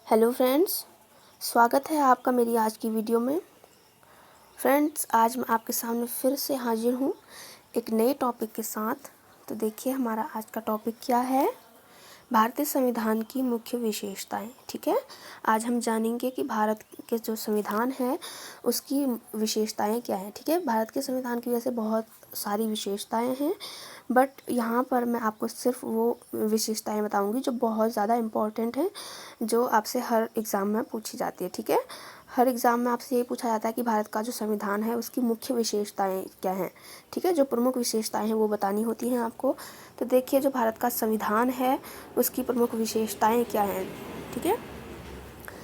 Hello friends, स्वागत है आपका मेरी आज की वीडियो में। फ्रेंड्स, आज मैं आपके सामने फिर से हाजिर हूँ एक नए टॉपिक के साथ। तो देखिए हमारा आज का टॉपिक क्या है, भारतीय संविधान की मुख्य विशेषताएं। ठीक है, आज हम जानेंगे कि भारत के जो संविधान है उसकी विशेषताएं क्या हैं। ठीक है, भारत के संविधान की वैसे बहुत सारी विशेषताएं हैं, बट यहाँ पर मैं आपको सिर्फ वो विशेषताएं बताऊंगी जो बहुत ज़्यादा इम्पॉर्टेंट हैं, जो आपसे हर एग्ज़ाम में पूछी जाती है। ठीक है, हर एग्ज़ाम में आपसे ये पूछा जाता है कि भारत का जो संविधान है उसकी मुख्य विशेषताएं क्या हैं। ठीक है, जो प्रमुख विशेषताएं हैं वो बतानी होती हैं आपको। तो देखिए, जो भारत का संविधान है उसकी प्रमुख विशेषताएं क्या हैं। ठीक है,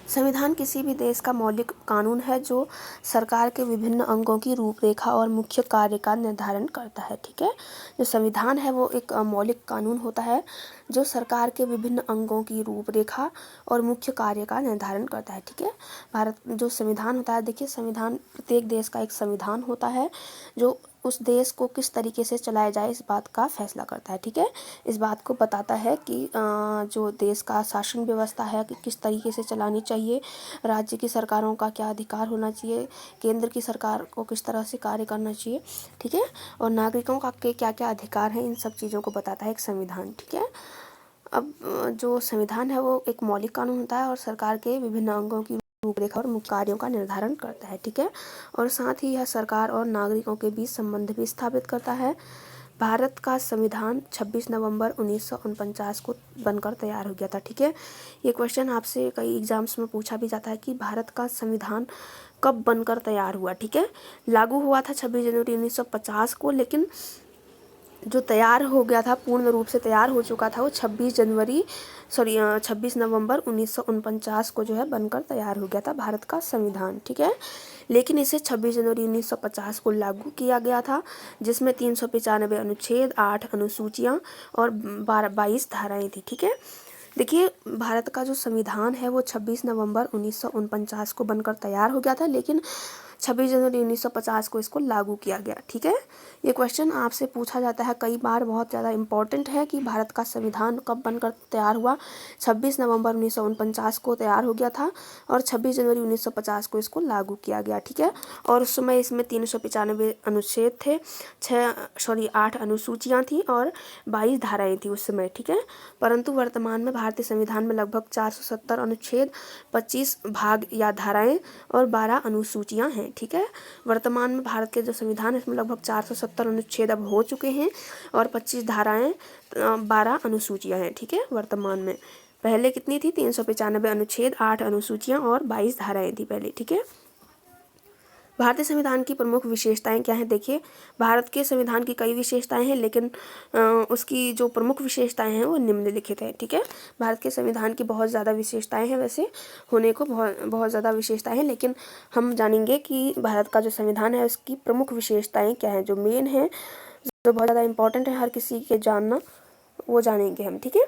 संविधान किसी भी देश का मौलिक कानून है जो सरकार के विभिन्न अंगों की रूपरेखा और मुख्य कार्य का निर्धारण करता है। ठीक है, जो संविधान है वो एक मौलिक कानून होता है जो सरकार के विभिन्न अंगों की रूपरेखा और मुख्य कार्य का निर्धारण करता है। ठीक है, भारत जो संविधान होता है, देखिए संविधान, प्रत्येक देश का एक संविधान होता है जो उस देश को किस तरीके से चलाया जाए इस बात का फैसला करता है। ठीक है, इस बात को बताता है कि जो देश का शासन व्यवस्था है कि किस तरीके से चलानी चाहिए, राज्य की सरकारों का क्या अधिकार होना चाहिए, केंद्र की सरकार को किस तरह से कार्य करना चाहिए। ठीक है, और नागरिकों का के क्या क्या अधिकार हैं, इन सब चीज़ों को बताता है एक संविधान। ठीक है, अब जो संविधान है वो एक मौलिक कानून होता है और सरकार के विभिन्न अंगों की रूपरेखा और मुख्य कार्यों का निर्धारण करता है। ठीक है, और साथ ही यह सरकार और नागरिकों के बीच संबंध भी स्थापित करता है। भारत का संविधान 26 नवंबर 1949 को बनकर तैयार हो गया था। ठीक है, ये क्वेश्चन आपसे कई एग्जाम्स में पूछा भी जाता है कि भारत का संविधान कब बनकर तैयार हुआ। ठीक है, लागू हुआ था 26 जनवरी 1950 को, लेकिन जो तैयार हो गया था, पूर्ण रूप से तैयार हो चुका था, वो 26 नवंबर 1949 को जो है बनकर तैयार हो गया था भारत का संविधान। ठीक है, लेकिन इसे 26 जनवरी 1950 को लागू किया गया था, जिसमें 395 अनुच्छेद, 8 अनुसूचियाँ और 22 धाराएं थी। ठीक है, देखिए भारत का जो संविधान है वो 26 नवंबर 1949 को बनकर तैयार हो गया था, लेकिन 26 जनवरी 1950 को इसको लागू किया गया। ठीक है, ये क्वेश्चन आपसे पूछा जाता है कई बार, बहुत ज़्यादा इंपॉर्टेंट है कि भारत का संविधान कब बनकर तैयार हुआ। 26 नवंबर 1949 को तैयार हो गया था और 26 जनवरी 1950 को इसको लागू किया गया। ठीक है, और उस समय इसमें 395 अनुच्छेद थे, 8 अनुसूचियाँ थी और 22 धाराएँ थी उस समय। ठीक है, परंतु वर्तमान में भारतीय संविधान में लगभग 470 अनुच्छेद, 25 भाग या धाराएं और 12 अनुसूचियां हैं। ठीक है, वर्तमान में भारत के जो संविधान है इसमें लगभग 470 अनुच्छेद अब हो चुके हैं और 25 धाराएं, 12 अनुसूचियां हैं। ठीक है, वर्तमान में, पहले कितनी थी, 395 अनुच्छेद, 8 अनुसूचियां और 22 धाराएं थी पहले। ठीक है, भारतीय संविधान की प्रमुख विशेषताएं क्या हैं। देखिए, भारत के संविधान की कई विशेषताएं हैं, लेकिन उसकी जो प्रमुख विशेषताएं हैं वो निम्नलिखित हैं। ठीक है, भारत के संविधान की बहुत ज़्यादा विशेषताएं हैं, वैसे होने को बहुत ज़्यादा विशेषताएं हैं, लेकिन हम जानेंगे कि भारत का जो संविधान है उसकी प्रमुख विशेषताएँ क्या हैं, जो मेन हैं, जो बहुत ज़्यादा इंपॉर्टेंट है हर किसी के जानना, वो जानेंगे हम। ठीक है,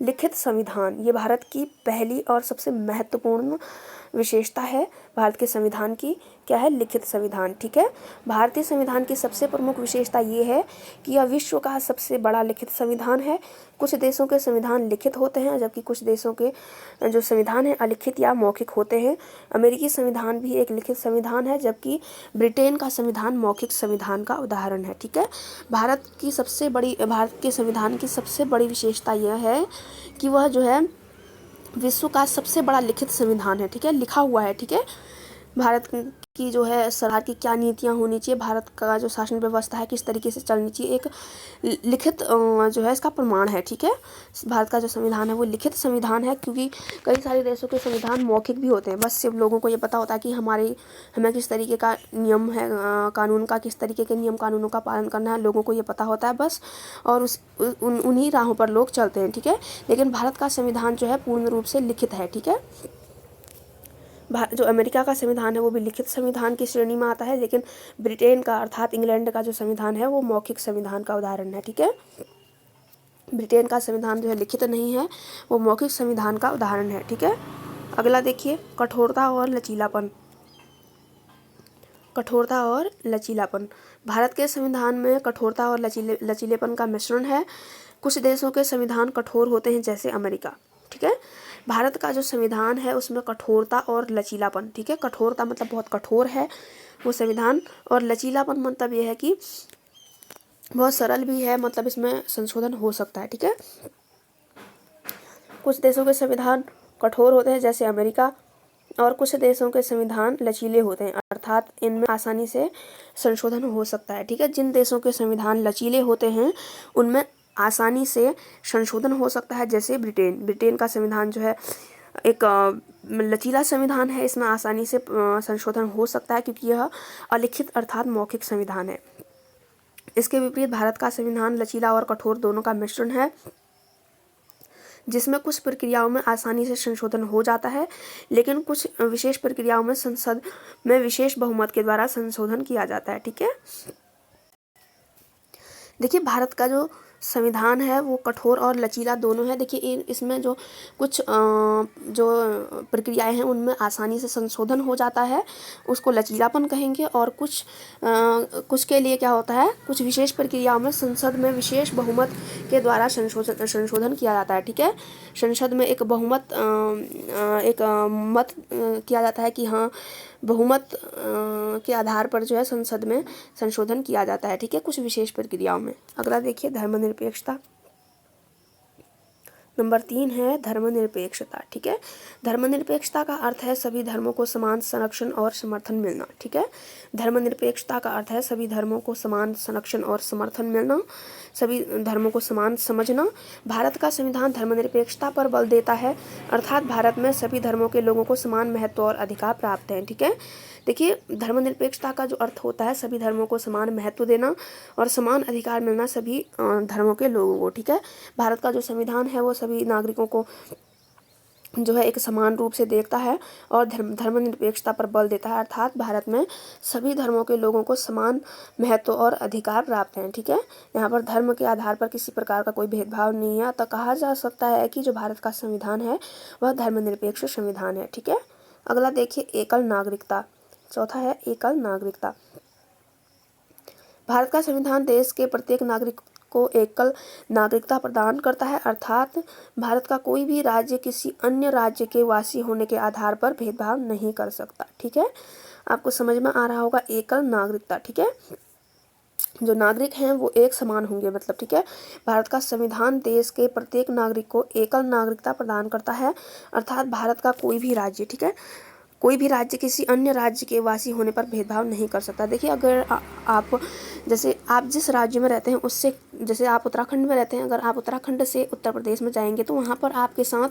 लिखित संविधान, ये भारत की पहली और सबसे महत्वपूर्ण विशेषता है भारत के संविधान की। क्या है, लिखित संविधान। ठीक है, भारतीय संविधान की सबसे प्रमुख विशेषता ये है कि यह विश्व का सबसे बड़ा लिखित संविधान है। कुछ देशों के संविधान लिखित होते हैं, जबकि कुछ देशों के जो संविधान है अलिखित या मौखिक होते हैं। अमेरिकी संविधान भी एक लिखित संविधान है, जबकि ब्रिटेन का संविधान मौखिक संविधान का उदाहरण है। ठीक है, भारत के संविधान की सबसे बड़ी विशेषता यह है कि वह जो है विश्व का सबसे बड़ा लिखित संविधान है। ठीक है, लिखा हुआ है। ठीक है, भारत की जो है सरकार की क्या नीतियाँ होनी चाहिए, भारत का जो शासन व्यवस्था है किस तरीके से चलनी चाहिए, एक लिखित जो है इसका प्रमाण है। ठीक है, भारत का जो संविधान है वो लिखित संविधान है, क्योंकि कई सारे देशों के संविधान मौखिक भी होते हैं, बस सिर्फ लोगों को ये पता होता है कि हमें किस तरीके का नियम है, कानून का किस तरीके के नियम कानूनों का पालन करना है, लोगों को ये पता होता है बस, और उन्हीं राहों पर लोग चलते हैं। ठीक है, लेकिन भारत का संविधान जो है पूर्ण रूप से लिखित है। ठीक है, जो अमेरिका का संविधान है वो भी लिखित संविधान की श्रेणी में आता है, लेकिन ब्रिटेन का अर्थात इंग्लैंड का जो संविधान है वो मौखिक संविधान का उदाहरण है। ठीक है, ब्रिटेन का संविधान जो है लिखित नहीं है, वो मौखिक संविधान का उदाहरण है। ठीक है, अगला देखिए, कठोरता और लचीलापन। कठोरता और लचीलापन, भारत के संविधान में कठोरता और लचीलेपन का मिश्रण है। कुछ देशों के संविधान कठोर होते हैं, जैसे अमेरिका। ठीक है, भारत का जो संविधान है उसमें कठोरता और लचीलापन, ठीक है। कठोरता मतलब बहुत कठोर है वो संविधान, और लचीलापन मतलब ये है कि बहुत सरल भी है, मतलब इसमें संशोधन हो सकता है, ठीक है। कुछ देशों के संविधान कठोर होते हैं जैसे अमेरिका, और कुछ देशों के संविधान लचीले होते हैं, अर्थात इनमें आसानी से संशोधन हो सकता है, ठीक है। जिन देशों के संविधान लचीले होते हैं उनमें आसानी से संशोधन हो सकता है, जैसे ब्रिटेन का संविधान जो है एक लचीला संविधान है, इसमें आसानी से संशोधन हो सकता है क्योंकि यह अलिखित अर्थात मौखिक संविधान है। इसके विपरीत भारत का संविधान लचीला और कठोर दोनों का मिश्रण है, जिसमें कुछ प्रक्रियाओं में आसानी से संशोधन हो जाता है, लेकिन कुछ विशेष प्रक्रियाओं में संसद में विशेष बहुमत के द्वारा संशोधन किया जाता है, ठीक है। देखिए भारत का जो संविधान है वो कठोर और लचीला दोनों है। देखिए इसमें जो कुछ जो प्रक्रियाएं हैं उनमें आसानी से संशोधन हो जाता है, उसको लचीलापन कहेंगे, और कुछ के लिए क्या होता है, कुछ विशेष प्रक्रियाओं में संसद में विशेष बहुमत के द्वारा संशोधन किया जाता है, ठीक है। संसद में एक बहुमत मत किया जाता है कि हाँ बहुमत के आधार पर जो है संसद में संशोधन किया जाता है, ठीक है, कुछ विशेष प्रक्रियाओं में। अगला देखिए धर्मनिरपेक्षता। नंबर 3 है धर्मनिरपेक्षता, ठीक है। धर्मनिरपेक्षता का अर्थ है सभी धर्मों को समान संरक्षण और समर्थन मिलना, ठीक है। धर्मनिरपेक्षता का अर्थ है सभी धर्मों को समान संरक्षण और समर्थन मिलना, सभी धर्मों को समान समझना। भारत का संविधान धर्मनिरपेक्षता पर बल देता है, अर्थात भारत में सभी धर्मों के लोगों को समान महत्व और अधिकार प्राप्त हैं, ठीक है। देखिए धर्मनिरपेक्षता का जो अर्थ होता है सभी धर्मों को समान महत्व देना और समान अधिकार मिलना सभी धर्मों के लोगों को, ठीक है। भारत का जो संविधान है वो सभी नागरिकों को जो है एक समान रूप से देखता है और धर्मनिरपेक्षता पर बल देता है, अर्थात भारत में सभी धर्मों के लोगों को समान महत्व और अधिकार प्राप्त हैं, ठीक है। यहाँ पर धर्म के आधार पर किसी प्रकार का कोई भेदभाव नहीं है, तो कहा जा सकता है कि जो भारत का संविधान है वह धर्मनिरपेक्ष संविधान है, ठीक है। अगला देखिए एकल नागरिकता। चौथा है एकल नागरिकता। भारत का संविधान देश के प्रत्येक नागरिक को एकल नागरिकता प्रदान करता है, अर्थात भारत का कोई भी राज्य किसी अन्य राज्य के वासी होने के आधार पर भेदभाव नहीं कर सकता, ठीक है। आपको समझ में आ रहा होगा एकल नागरिकता, ठीक है। जो नागरिक हैं वो एक समान होंगे, मतलब, ठीक है। भारत का संविधान देश के प्रत्येक नागरिक को एकल नागरिकता प्रदान करता है, अर्थात भारत का कोई भी राज्य, ठीक है, कोई भी राज्य किसी अन्य राज्य के वासी होने पर भेदभाव नहीं कर सकता। देखिए अगर आप जैसे आप जिस राज्य में रहते हैं उससे, जैसे आप उत्तराखंड में रहते हैं, अगर आप उत्तराखंड से उत्तर प्रदेश में जाएंगे तो वहाँ पर आपके साथ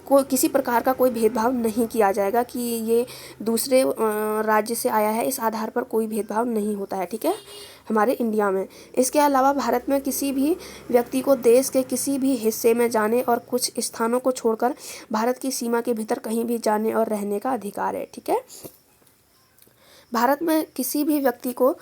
कोई किसी प्रकार का कोई भेदभाव नहीं किया जाएगा कि ये दूसरे राज्य से आया है, इस आधार पर कोई भेदभाव नहीं होता है, ठीक है, हमारे इंडिया में। इसके अलावा भारत में किसी भी व्यक्ति को देश के किसी भी हिस्से में जाने और कुछ स्थानों को छोड़कर भारत की सीमा के भीतर कहीं भी जाने और रहने का अधिकार है, ठीक है। भारत में किसी भी व्यक्ति को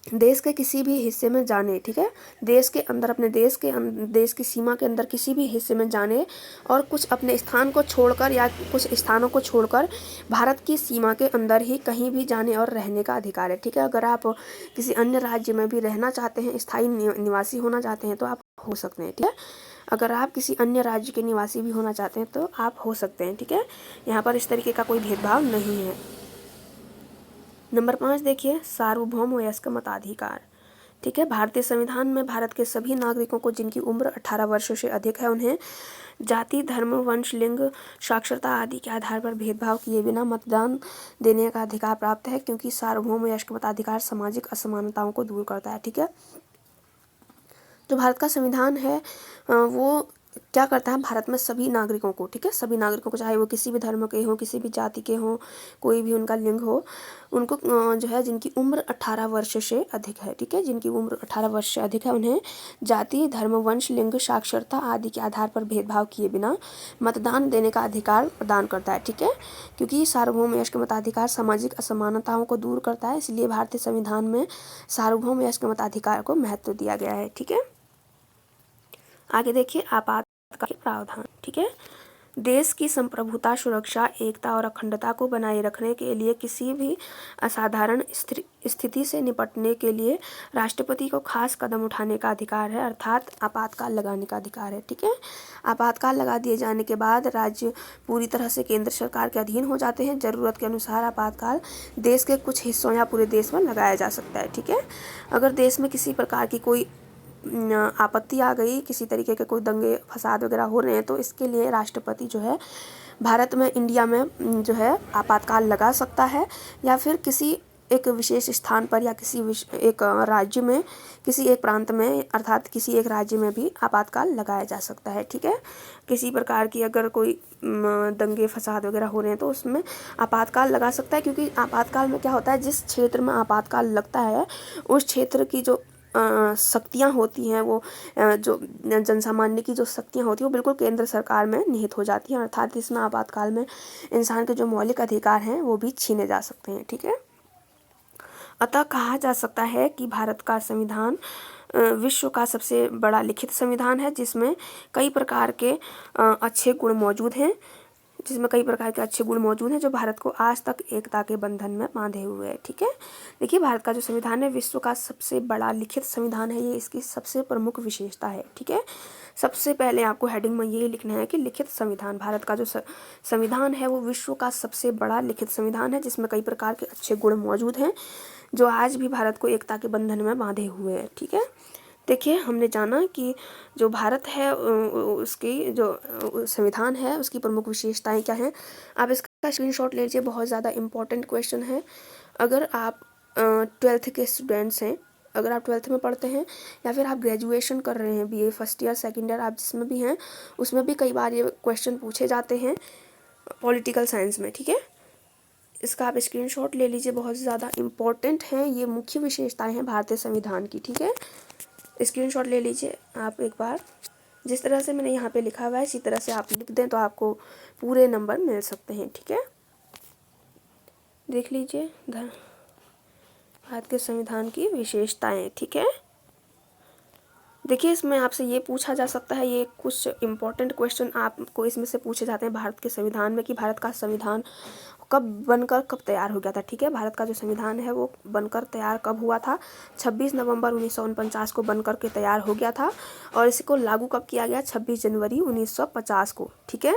देश के किसी भी हिस्से में जाने, ठीक है, देश के अंदर अपने देश की सीमा के अंदर किसी भी हिस्से में जाने और कुछ अपने स्थान को छोड़कर या कुछ स्थानों को छोड़कर भारत की सीमा के अंदर ही कहीं भी जाने और रहने का अधिकार है, ठीक है। अगर आप किसी अन्य राज्य में भी रहना चाहते हैं, स्थायी निवासी होना चाहते हैं तो आप हो सकते हैं, ठीक है। अगर आप किसी अन्य राज्य के निवासी भी होना चाहते हैं तो आप हो सकते हैं, ठीक है। यहाँ पर इस तरीके का कोई भेदभाव नहीं है। नंबर 5 देखिए सार्वभौम वयस्क मताधिकार, ठीक है। भारतीय संविधान में भारत के सभी नागरिकों को जिनकी उम्र 18 वर्षों से अधिक है उन्हें जाति, धर्म, वंश, लिंग, साक्षरता आदि के आधार पर भेदभाव किए बिना मतदान देने का अधिकार प्राप्त है, क्योंकि सार्वभौम वयस्क मताधिकार सामाजिक असमानताओं को दूर करता है, ठीक है। जो भारत का संविधान है वो क्या करता है, भारत में सभी नागरिकों को, ठीक है, सभी नागरिकों को, चाहे वो किसी भी धर्म के हों, किसी भी जाति के हों, कोई भी उनका लिंग हो, उनको जो है जिनकी उम्र 18 वर्ष से अधिक है, ठीक है, जिनकी उम्र 18 वर्ष से अधिक है उन्हें जाति, धर्म, वंश, लिंग, साक्षरता आदि के आधार पर भेदभाव किए बिना मतदान देने का अधिकार प्रदान करता है, ठीक है। क्योंकि सार्वभौम वयस्क मताधिकार सामाजिक असमानताओं को दूर करता है, इसलिए भारतीय संविधान में सार्वभौम वयस्क मताधिकार को महत्व दिया गया है, ठीक है। आगे देखिए आपातकाल के प्रावधान, ठीक है। देश की संप्रभुता, सुरक्षा, एकता और अखंडता को बनाए रखने के लिए किसी भी असाधारण स्थिति से निपटने के लिए राष्ट्रपति को खास कदम उठाने का अधिकार है, अर्थात आपातकाल लगाने का अधिकार है। ठीक है, आपातकाल लगा दिए जाने के बाद राज्य पूरी तरह से केंद्र सरकार के अधीन हो जाते हैं। ज़रूरत के अनुसार आपातकाल देश के कुछ हिस्सों या पूरे देश में लगाया जा सकता है। ठीक है, अगर देश में किसी प्रकार की कोई आपत्ति आ गई, किसी तरीके के कोई दंगे फसाद वगैरह हो रहे हैं, तो इसके लिए राष्ट्रपति जो है भारत में, इंडिया में जो है आपातकाल लगा सकता है, या फिर किसी एक विशेष स्थान पर या किसी एक राज्य में, किसी एक प्रांत में, अर्थात किसी एक राज्य में भी आपातकाल लगाया जा सकता है। ठीक है, किसी प्रकार की अगर कोई दंगे फसाद वगैरह हो रहे हैं तो उसमें आपातकाल लगा सकता है, क्योंकि आपातकाल में क्या होता है, जिस क्षेत्र में आपातकाल लगता है उस क्षेत्र की जो शक्तियाँ होती हैं, वो जो जनसामान्य की जो शक्तियाँ होती हैं, वो बिल्कुल केंद्र सरकार में निहित हो जाती हैं, अर्थात इसमें आपातकाल में इंसान के जो मौलिक अधिकार हैं वो भी छीने जा सकते हैं। ठीक है, अतः कहा जा सकता है कि भारत का संविधान विश्व का सबसे बड़ा लिखित संविधान है, जिसमें कई प्रकार के अच्छे गुण मौजूद हैं, जो भारत को आज तक एकता के बंधन में बांधे हुए हैं। ठीक है, देखिए भारत का जो संविधान है विश्व का सबसे बड़ा लिखित संविधान है, ये इसकी सबसे प्रमुख विशेषता है। ठीक है, सबसे पहले आपको हेडिंग में यही लिखना है कि लिखित संविधान, भारत का जो संविधान है वो विश्व का सबसे बड़ा लिखित संविधान है, जिसमें कई प्रकार के अच्छे गुण मौजूद हैं जो आज भी भारत को एकता के बंधन में बांधे हुए हैं। ठीक है, देखिए हमने जाना कि जो भारत है उसकी जो संविधान है उसकी प्रमुख विशेषताएं क्या हैं। आप इसका स्क्रीनशॉट ले लीजिए, बहुत ज़्यादा इम्पोर्टेंट क्वेश्चन है। अगर आप 12th के स्टूडेंट्स हैं, अगर आप 12th में पढ़ते हैं या फिर आप ग्रेजुएशन कर रहे हैं, BA first year second year आप जिसमें भी हैं, उसमें भी कई बार ये क्वेश्चन पूछे जाते हैं पॉलिटिकल साइंस में। ठीक है, इसका आप स्क्रीनशॉट ले लीजिए, बहुत ज़्यादा इम्पोर्टेंट हैं, ये मुख्य विशेषताएं हैं भारतीय संविधान की। ठीक है, स्क्रीनशॉट ले लीजिए आप एक बार, जिस तरह से मैंने यहाँ पे लिखा हुआ है इसी तरह से आप लिख दें तो आपको पूरे नंबर मिल सकते हैं। ठीक है, देख लीजिए भारत के संविधान की विशेषताएं। ठीक है, देखिए इसमें आपसे ये पूछा जा सकता है, ये कुछ इम्पोर्टेंट क्वेश्चन आपको इसमें से पूछे जाते हैं भारत के संविधान में, कि भारत का संविधान कब बनकर कब तैयार हो गया था। ठीक है, भारत का जो संविधान है वो बनकर तैयार कब हुआ था, 26 नवंबर 1949 को बनकर के तैयार हो गया था, और इसको लागू कब किया गया, 26 जनवरी 1950 को। ठीक है,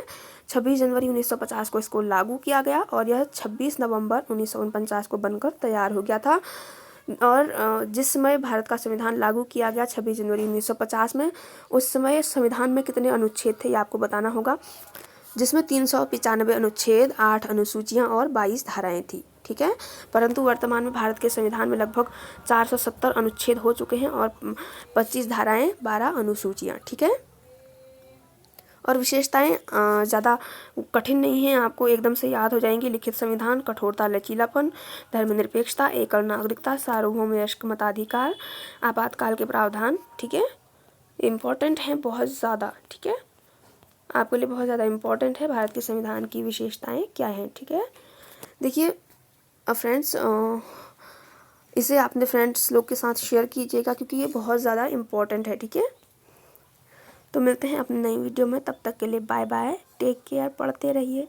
26 जनवरी 1950 को इसको लागू किया गया और यह 26 नवंबर 1949 को बनकर तैयार हो गया था। और जिस समय भारत का संविधान लागू किया गया 26 जनवरी 1950 में, उस समय संविधान में कितने अनुच्छेद थे ये आपको बताना होगा, जिसमें 395 अनुच्छेद, 8 अनुसूचियां और 22 धाराएं थी। ठीक है, परंतु वर्तमान में भारत के संविधान में लगभग 470 अनुच्छेद हो चुके हैं और 25 धाराएं, 12 अनुसूचियां। ठीक है, और विशेषताएं ज़्यादा कठिन नहीं है, आपको एकदम से याद हो जाएंगी। लिखित संविधान, कठोरता, लचीलापन, धर्मनिरपेक्षता, एकल नागरिकता, सार्वभौमिक मताधिकार, आपातकाल के प्रावधान। ठीक है, इम्पोर्टेंट हैं बहुत ज़्यादा। ठीक है, आपके लिए बहुत ज़्यादा इम्पोर्टेंट है भारत के संविधान की विशेषताएं क्या हैं। ठीक है, देखिए फ्रेंड्स, इसे अपने फ्रेंड्स लोग के साथ शेयर कीजिएगा क्योंकि ये बहुत ज़्यादा इम्पोर्टेंट है। ठीक है, तो मिलते हैं अपनी नई वीडियो में, तब तक के लिए बाय बाय, टेक केयर, पढ़ते रहिए।